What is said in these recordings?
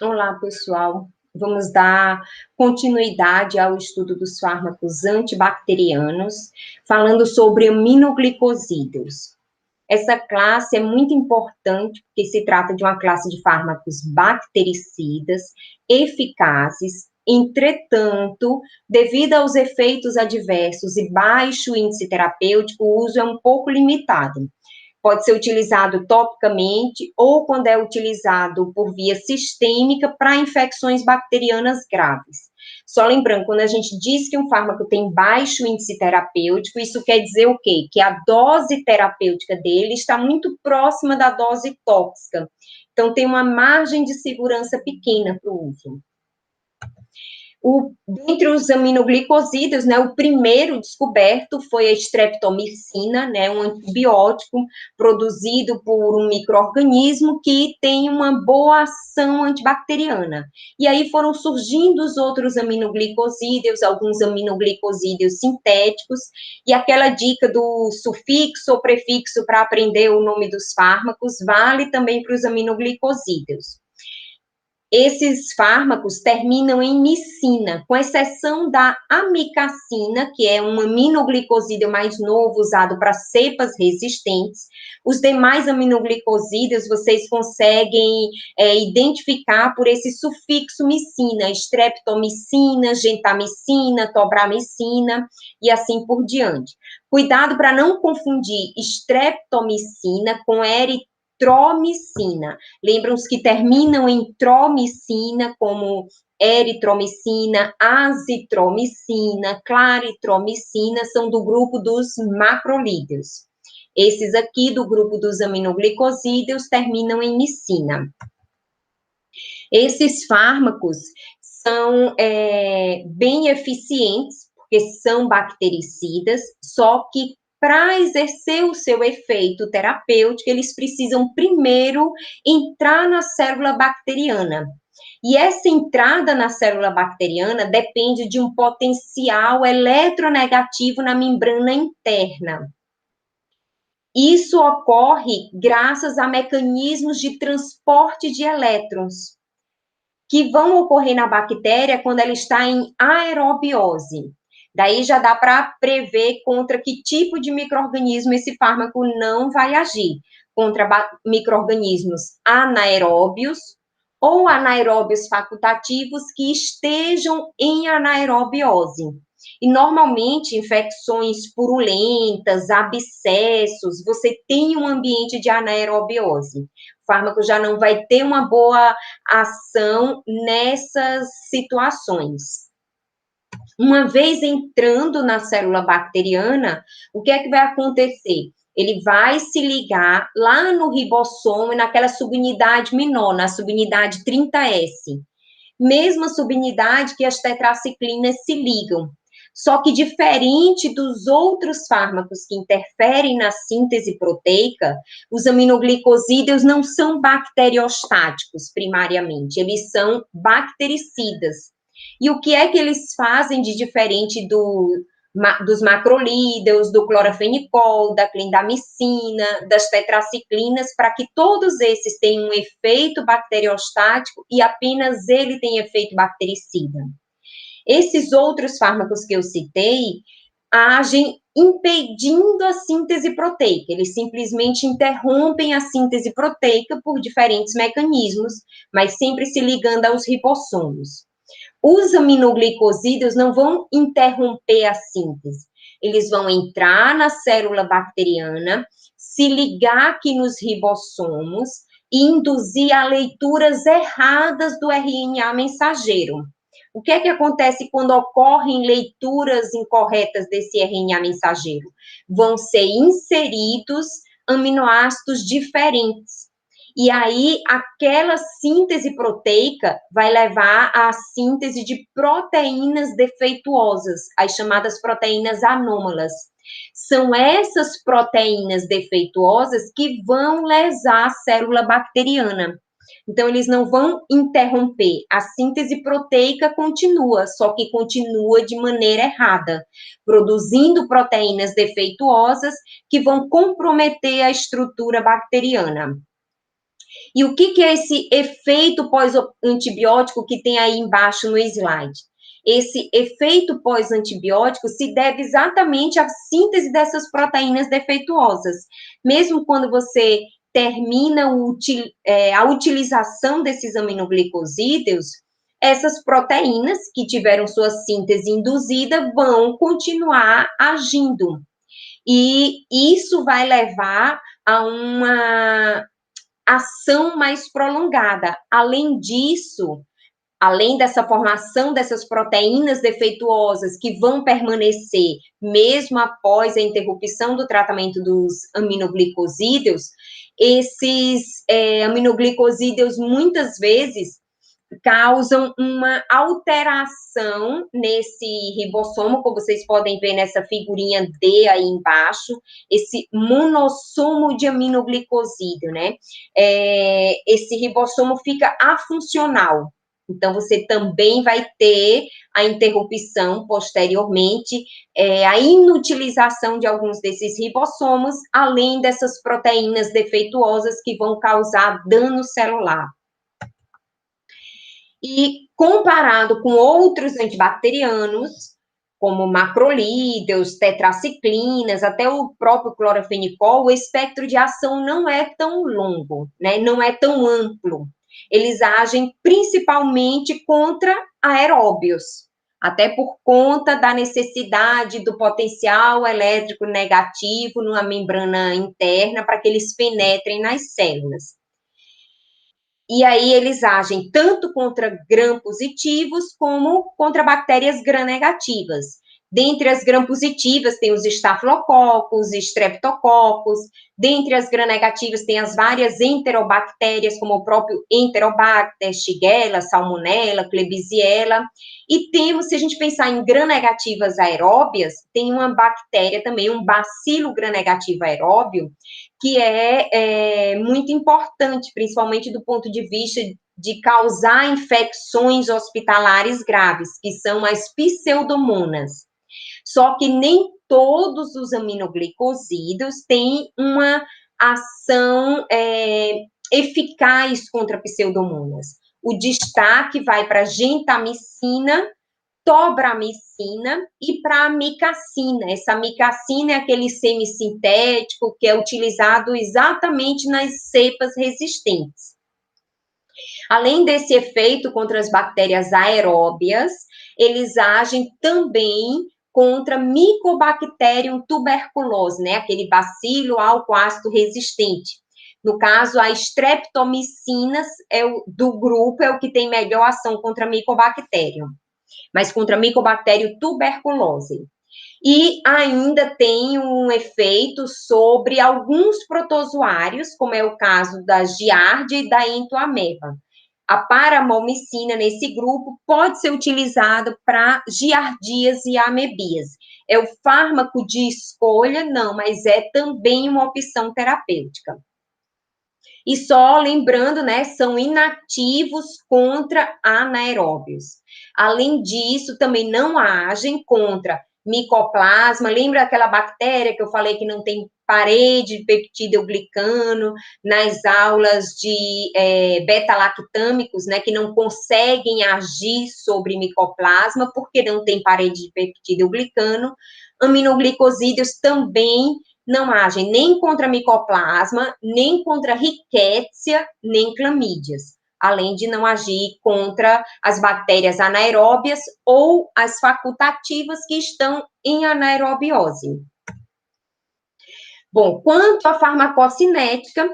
Olá, pessoal. Vamos dar continuidade ao estudo dos fármacos antibacterianos, falando sobre aminoglicosídeos. Essa classe é muito importante, porque se trata de uma classe de fármacos bactericidas, eficazes. Entretanto, devido aos efeitos adversos e baixo índice terapêutico, o uso é um pouco limitado. Pode ser utilizado topicamente ou quando é utilizado por via sistêmica para infecções bacterianas graves. Só lembrando, quando a gente diz que um fármaco tem baixo índice terapêutico, isso quer dizer o quê? Que a dose terapêutica dele está muito próxima da dose tóxica. Então, tem uma margem de segurança pequena para o uso. Dentre os aminoglicosídeos, né, o primeiro descoberto foi a streptomicina, né, um antibiótico produzido por um micro-organismo que tem uma boa ação antibacteriana. E aí foram surgindo os outros aminoglicosídeos, alguns aminoglicosídeos sintéticos, e aquela dica do sufixo ou prefixo para aprender o nome dos fármacos vale também para os aminoglicosídeos. Esses fármacos terminam em micina, com exceção da amicacina, que é um aminoglicosídeo mais novo usado para cepas resistentes. Os demais aminoglicosídeos vocês conseguem identificar por esse sufixo micina, streptomicina, gentamicina, tobramicina e assim por diante. Cuidado para não confundir streptomicina com eritromicina. Lembram os que terminam em tromicina, como eritromicina, azitromicina, claritromicina, são do grupo dos macrolídeos. Esses aqui, do grupo dos aminoglicosídeos, terminam em micina. Esses fármacos são bem eficientes, porque são bactericidas, só que para exercer o seu efeito terapêutico, eles precisam primeiro entrar na célula bacteriana. E essa entrada na célula bacteriana depende de um potencial eletronegativo na membrana interna. Isso ocorre graças a mecanismos de transporte de elétrons, que vão ocorrer na bactéria quando ela está em aerobiose. Daí já dá para prever contra que tipo de micro-organismo esse fármaco não vai agir. Contra micro-organismos anaeróbios ou anaeróbios facultativos que estejam em anaerobiose. E, normalmente, infecções purulentas, abscessos, você tem um ambiente de anaerobiose. O fármaco já não vai ter uma boa ação nessas situações. Uma vez entrando na célula bacteriana, o que é que vai acontecer? Ele vai se ligar lá no ribossomo e naquela subunidade menor, na subunidade 30S. Mesma subunidade que as tetraciclinas se ligam. Só que diferente dos outros fármacos que interferem na síntese proteica, os aminoglicosídeos não são bacteriostáticos, primariamente, eles são bactericidas. E o que é que eles fazem de diferente dos macrolídeos, do clorafenicol, da clindamicina, das tetraciclinas, para que todos esses tenham um efeito bacteriostático e apenas ele tem efeito bactericida? Esses outros fármacos que eu citei agem impedindo a síntese proteica, eles simplesmente interrompem a síntese proteica por diferentes mecanismos, mas sempre se ligando aos ribossomos. Os aminoglicosídeos não vão interromper a síntese, eles vão entrar na célula bacteriana, se ligar aqui nos ribossomos e induzir a leituras erradas do RNA mensageiro. O que é que acontece quando ocorrem leituras incorretas desse RNA mensageiro? Vão ser inseridos aminoácidos diferentes. E aí, aquela síntese proteica vai levar à síntese de proteínas defeituosas, as chamadas proteínas anômalas. São essas proteínas defeituosas que vão lesar a célula bacteriana. Então, eles não vão interromper. A síntese proteica continua, só que continua de maneira errada, produzindo proteínas defeituosas que vão comprometer a estrutura bacteriana. E o que é esse efeito pós-antibiótico que tem aí embaixo no slide? Esse efeito pós-antibiótico se deve exatamente à síntese dessas proteínas defeituosas. Mesmo quando você termina a utilização desses aminoglicosídeos, essas proteínas que tiveram sua síntese induzida vão continuar agindo. E isso vai levar a uma ação mais prolongada. Além disso, além dessa formação dessas proteínas defeituosas que vão permanecer mesmo após a interrupção do tratamento dos aminoglicosídeos, esses aminoglicosídeos muitas vezes causam uma alteração nesse ribossomo, como vocês podem ver nessa figurinha D aí embaixo, esse monossomo de aminoglicosídeo, né? Esse ribossomo fica afuncional. Então, você também vai ter a interrupção posteriormente, a inutilização de alguns desses ribossomos, além dessas proteínas defeituosas que vão causar dano celular. E comparado com outros antibacterianos, como macrolídeos, tetraciclinas, até o próprio clorafenicol, o espectro de ação não é tão longo, né? Não é tão amplo. Eles agem principalmente contra aeróbios, até por conta da necessidade do potencial elétrico negativo numa membrana interna para que eles penetrem nas células. E aí eles agem tanto contra gram-positivos como contra bactérias gram-negativas. Dentre as gram-positivas tem os estafilococos, streptococos. Dentre as gram-negativas tem as várias enterobactérias, como o próprio Enterobacter, Shigella, Salmonella, Klebsiella. E temos, se a gente pensar em gram-negativas aeróbias, tem uma bactéria também, um bacilo gram-negativo aeróbio, que é muito importante, principalmente do ponto de vista de causar infecções hospitalares graves, que são as pseudomonas. Só que nem todos os aminoglicosídeos têm uma ação eficaz contra pseudomonas. O destaque vai para a gentamicina, tobramicina e para a amicacina. Essa amicacina é aquele semissintético que é utilizado exatamente nas cepas resistentes. Além desse efeito contra as bactérias aeróbias, eles agem também contra Mycobacterium tuberculose, né? Aquele bacilo álcool-ácido resistente. No caso, a streptomicina do grupo é o que tem melhor ação contra Mycobacterium, mas contra Mycobacterium tuberculose. E ainda tem um efeito sobre alguns protozoários, como é o caso da giardia e da entoameba. A paramomicina nesse grupo pode ser utilizada para giardias e amebias. É o fármaco de escolha? Não, mas é também uma opção terapêutica. E só lembrando, né, são inativos contra anaeróbios. Além disso, também não agem contra micoplasma. Lembra aquela bactéria que eu falei que não tem parede de peptidoglicano nas aulas de beta-lactâmicos, né, que não conseguem agir sobre micoplasma porque não tem parede de peptidoglicano. Aminoglicosídeos também não agem nem contra micoplasma, nem contra rickettsia, nem clamídias, além de não agir contra as bactérias anaeróbias ou as facultativas que estão em anaerobiose. Bom, quanto à farmacocinética,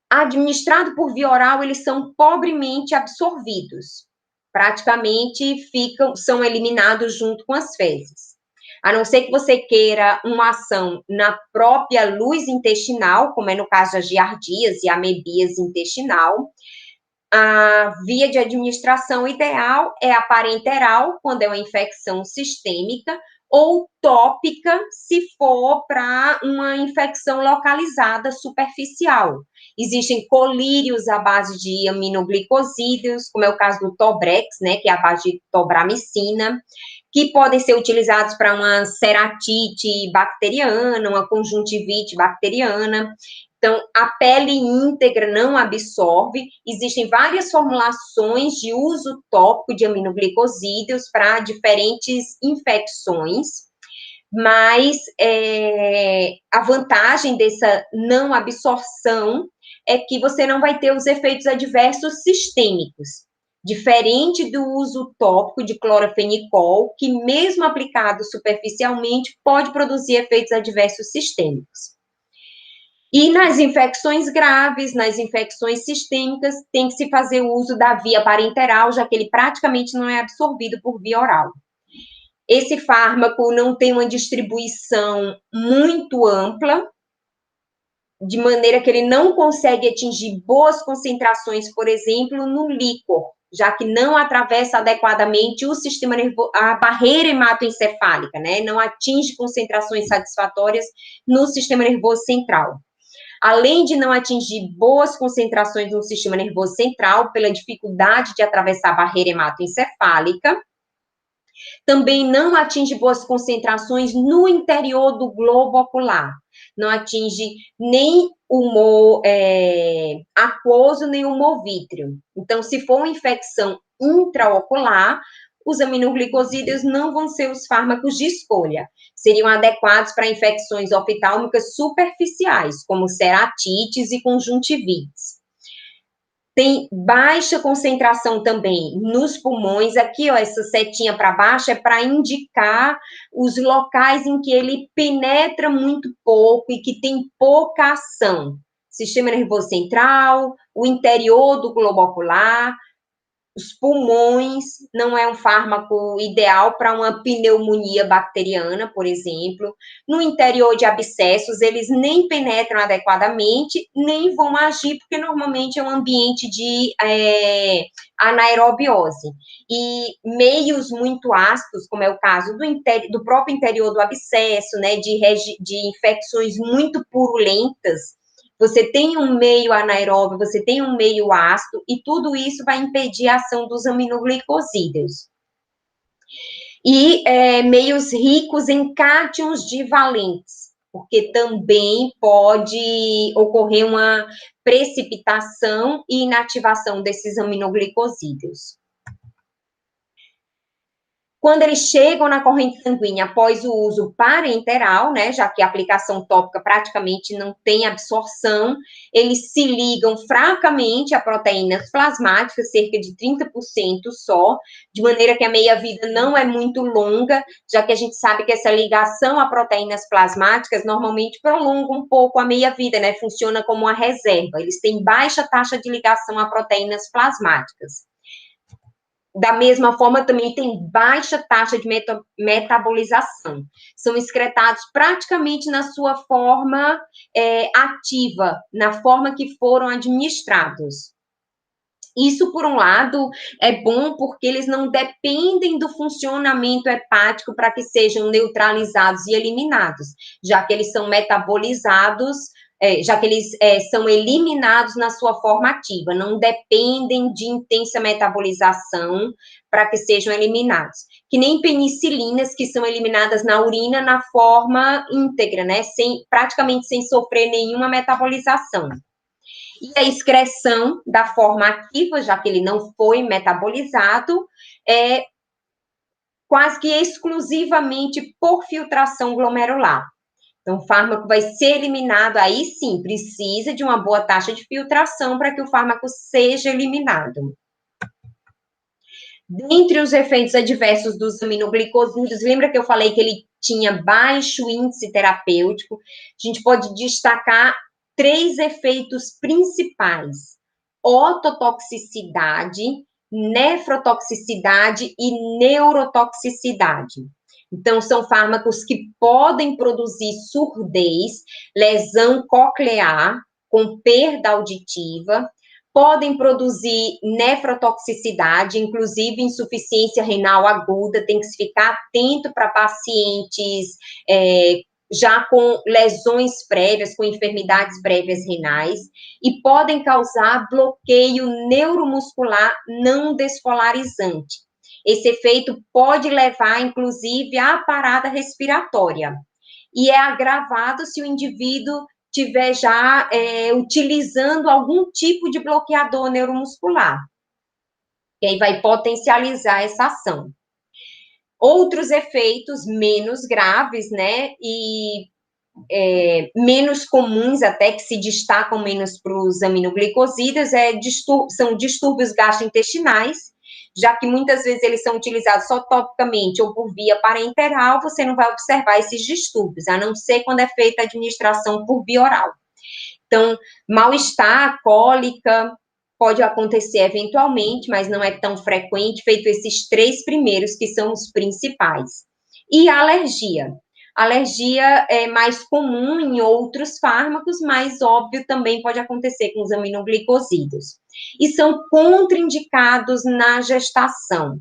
administrado por via oral, eles são pobremente absorvidos, praticamente são eliminados junto com as fezes. A não ser que você queira uma ação na própria luz intestinal, como é no caso das giardias e amebias intestinal, a via de administração ideal é a parenteral, quando é uma infecção sistêmica, ou tópica, se for para uma infecção localizada superficial. Existem colírios à base de aminoglicosídeos, como é o caso do Tobrex, né, que é a base de tobramicina, que podem ser utilizados para uma ceratite bacteriana, uma conjuntivite bacteriana, Então, a pele íntegra não absorve. Existem várias formulações de uso tópico de aminoglicosídeos para diferentes infecções, mas a vantagem dessa não absorção é que você não vai ter os efeitos adversos sistêmicos, diferente do uso tópico de clorafenicol, que mesmo aplicado superficialmente pode produzir efeitos adversos sistêmicos. E nas infecções graves, nas infecções sistêmicas, tem que se fazer o uso da via parenteral, já que ele praticamente não é absorvido por via oral. Esse fármaco não tem uma distribuição muito ampla, de maneira que ele não consegue atingir boas concentrações, por exemplo, no líquor, já que não atravessa adequadamente o sistema nervoso, a barreira hematoencefálica, né? Não atinge concentrações satisfatórias no sistema nervoso central. Além de não atingir boas concentrações no sistema nervoso central, pela dificuldade de atravessar a barreira hematoencefálica, também não atinge boas concentrações no interior do globo ocular. Não atinge nem o humor aquoso, nem o humor vítreo. Então, se for uma infecção intraocular, os aminoglicosídeos não vão ser os fármacos de escolha. Seriam adequados para infecções oftálmicas superficiais, como ceratites e conjuntivites. Tem baixa concentração também nos pulmões. Aqui, ó, essa setinha para baixo é para indicar os locais em que ele penetra muito pouco e que tem pouca ação. Sistema nervoso central, o interior do globo ocular, os pulmões. Não é um fármaco ideal para uma pneumonia bacteriana, por exemplo. No interior de abscessos, eles nem penetram adequadamente, nem vão agir, porque normalmente é um ambiente de anaerobiose. E meios muito ácidos, como é o caso do próprio interior do abscesso, né, de infecções muito purulentas, você tem um meio anaeróbio, você tem um meio ácido, e tudo isso vai impedir a ação dos aminoglicosídeos. E meios ricos em cátions divalentes, porque também pode ocorrer uma precipitação e inativação desses aminoglicosídeos. Quando eles chegam na corrente sanguínea após o uso parenteral, né, já que a aplicação tópica praticamente não tem absorção, eles se ligam fracamente a proteínas plasmáticas, cerca de 30% só, de maneira que a meia-vida não é muito longa, já que a gente sabe que essa ligação a proteínas plasmáticas normalmente prolonga um pouco a meia-vida, né, funciona como uma reserva. Eles têm baixa taxa de ligação a proteínas plasmáticas. Da mesma forma, também tem baixa taxa de metabolização. São excretados praticamente na sua forma ativa, na forma que foram administrados. Isso, por um lado, é bom porque eles não dependem do funcionamento hepático para que sejam neutralizados e eliminados, já que eles são metabolizados, já que eles são eliminados na sua forma ativa, não dependem de intensa metabolização para que sejam eliminados. Que nem penicilinas, que são eliminadas na urina na forma íntegra, né? Praticamente sem sofrer nenhuma metabolização. E a excreção da forma ativa, já que ele não foi metabolizado, é quase que exclusivamente por filtração glomerular. Então, o fármaco vai ser eliminado, aí sim, precisa de uma boa taxa de filtração para que o fármaco seja eliminado. Dentre os efeitos adversos dos aminoglicosídeos, lembra que eu falei que ele tinha baixo índice terapêutico? A gente pode destacar 3 efeitos principais: ototoxicidade, nefrotoxicidade e neurotoxicidade. Então, são fármacos que podem produzir surdez, lesão coclear, com perda auditiva, podem produzir nefrotoxicidade, inclusive insuficiência renal aguda. Tem que se ficar atento para pacientes já com lesões prévias, com enfermidades prévias renais, e podem causar bloqueio neuromuscular não despolarizante. Esse efeito pode levar, inclusive, à parada respiratória, e é agravado se o indivíduo tiver já utilizando algum tipo de bloqueador neuromuscular, que aí vai potencializar essa ação. Outros efeitos menos graves, né, e menos comuns, até que se destacam menos para os aminoglicosídeos, são distúrbios gastrointestinais, já que muitas vezes eles são utilizados só topicamente ou por via parenteral, você não vai observar esses distúrbios, a não ser quando é feita a administração por via oral. Então, mal-estar, cólica, pode acontecer eventualmente, mas não é tão frequente, feito esses 3 primeiros, que são os principais. E a alergia. Alergia é mais comum em outros fármacos, mas óbvio também pode acontecer com os aminoglicosídeos. E são contraindicados na gestação,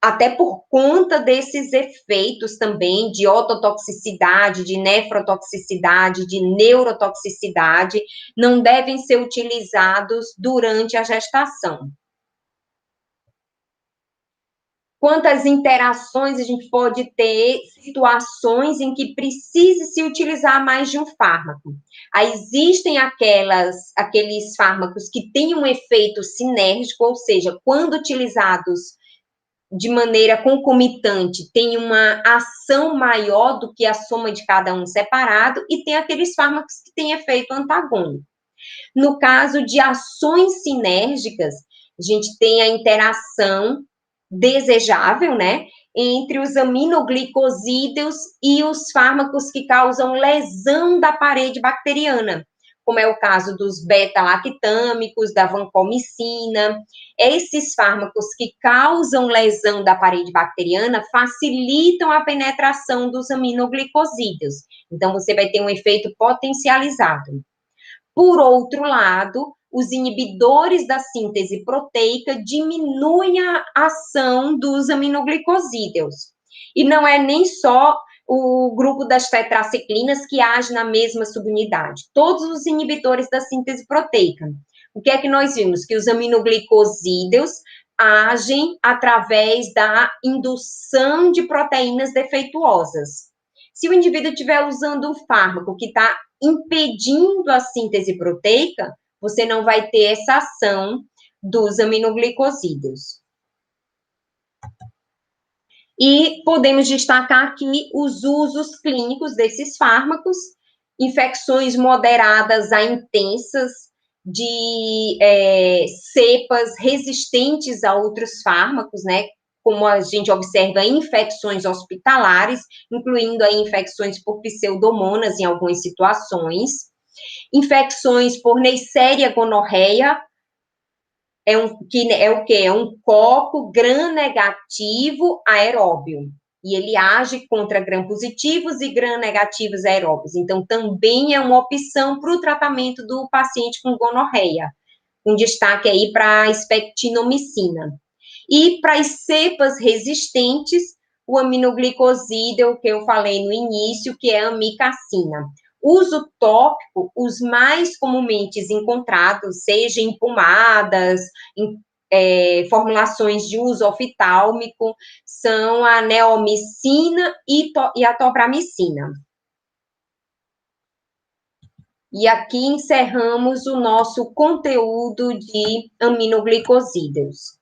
até por conta desses efeitos também de ototoxicidade, de nefrotoxicidade, de neurotoxicidade, não devem ser utilizados durante a gestação. Quantas interações a gente pode ter, situações em que precise se utilizar mais de um fármaco. Aí existem aqueles fármacos que têm um efeito sinérgico, ou seja, quando utilizados de maneira concomitante, tem uma ação maior do que a soma de cada um separado, e tem aqueles fármacos que têm efeito antagônico. No caso de ações sinérgicas, a gente tem a interação desejável, né, entre os aminoglicosídeos e os fármacos que causam lesão da parede bacteriana, como é o caso dos beta-lactâmicos, da vancomicina. Esses fármacos que causam lesão da parede bacteriana facilitam a penetração dos aminoglicosídeos. Então, você vai ter um efeito potencializado. Por outro lado, os inibidores da síntese proteica diminuem a ação dos aminoglicosídeos. E não é nem só o grupo das tetraciclinas que age na mesma subunidade. Todos os inibidores da síntese proteica. O que é que nós vimos? Que os aminoglicosídeos agem através da indução de proteínas defeituosas. Se o indivíduo estiver usando um fármaco que está impedindo a síntese proteica, você não vai ter essa ação dos aminoglicosídeos. E podemos destacar aqui os usos clínicos desses fármacos: infecções moderadas a intensas, de cepas resistentes a outros fármacos, né? Como a gente observa infecções hospitalares, incluindo aí infecções por pseudomonas em algumas situações, infecções por Neisseria gonorreia, o quê? É um coco gram-negativo aeróbio. E ele age contra gram-positivos e gram-negativos aeróbios. Então, também é uma opção para o tratamento do paciente com gonorreia, com destaque aí para a espectinomicina. E para as cepas resistentes, o aminoglicosídeo, que eu falei no início, que é a amicacina. Uso tópico, os mais comumente encontrados, seja em pomadas, em formulações de uso oftálmico, são a neomicina e a tobramicina. E aqui encerramos o nosso conteúdo de aminoglicosídeos.